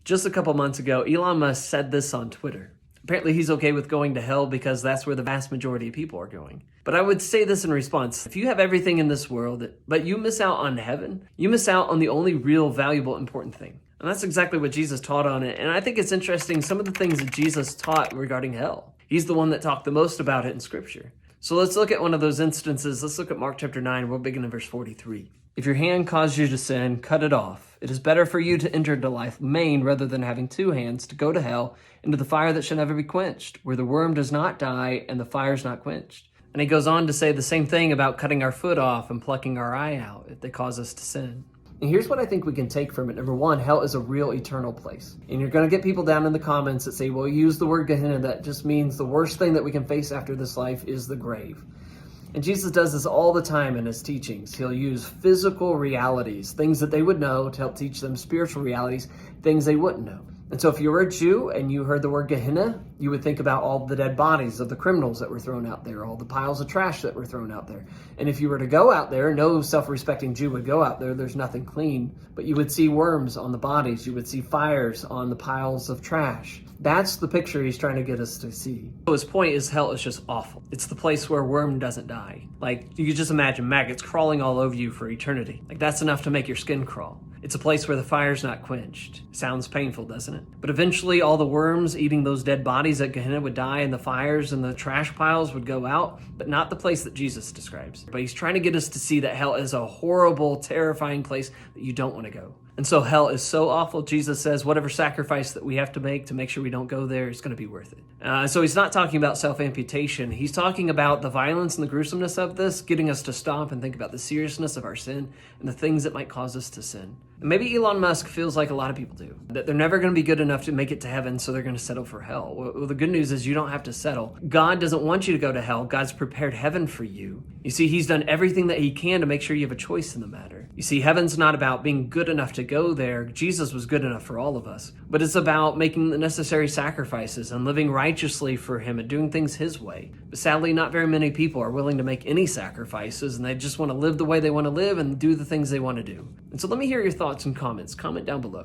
Just a couple months ago, Elon Musk said this on Twitter. Apparently he's okay with going to hell because that's where the vast majority of people are going. But I would say this in response. If you have everything in this world, but you miss out on heaven, you miss out on the only real, valuable, important thing. And that's exactly what Jesus taught on it. And I think it's interesting, some of the things that Jesus taught regarding hell. He's the one that talked the most about it in Scripture. So let's look at one of those instances. Let's look at Mark chapter 9. We'll begin in verse 43. If your hand causes you to sin, cut it off. It is better for you to enter into life maimed rather than having two hands to go to hell, into the fire that shall never be quenched, where the worm does not die and the fire is not quenched. And he goes on to say the same thing about cutting our foot off and plucking our eye out if they cause us to sin. And here's what I think we can take from it. Number one, hell is a real eternal place. And you're going to get people down in the comments that say, well, use the word Gehenna. That just means the worst thing that we can face after this life is the grave. And Jesus does this all the time in his teachings. He'll use physical realities, things that they would know, to help teach them spiritual realities, things they wouldn't know. And so if you were a Jew and you heard the word Gehenna, you would think about all the dead bodies of the criminals that were thrown out there, all the piles of trash that were thrown out there. And if you were to go out there, no self-respecting Jew would go out there, there's nothing clean, but you would see worms on the bodies, you would see fires on the piles of trash. That's the picture he's trying to get us to see. So his point is hell is just awful. It's the place where a worm doesn't die. Like, you could just imagine maggots crawling all over you for eternity. Like, that's enough to make your skin crawl. It's a place where the fire's not quenched. Sounds painful, doesn't it? But eventually all the worms eating those dead bodies at Gehenna would die, and the fires and the trash piles would go out, but not the place that Jesus describes. But he's trying to get us to see that hell is a horrible, terrifying place that you don't want to go. And so hell is so awful, Jesus says whatever sacrifice that we have to make sure we don't go there is going to be worth it. So he's not talking about self-amputation. He's talking about the violence and the gruesomeness of this, getting us to stop and think about the seriousness of our sin and the things that might cause us to sin. And maybe Elon Musk feels like a lot of people do, that they're never going to be good enough to make it to heaven, so they're going to settle for hell. Well, the good news is you don't have to settle. God doesn't want you to go to hell. God's prepared heaven for you. You see, he's done everything that he can to make sure you have a choice in the matter. You see, heaven's not about being good enough to go there. Jesus was good enough for all of us. But it's about making the necessary sacrifices and living righteously for him and doing things his way. But sadly, not very many people are willing to make any sacrifices, and they just want to live the way they want to live and do the things they want to do. And so let me hear your thoughts and comments. Comment down below.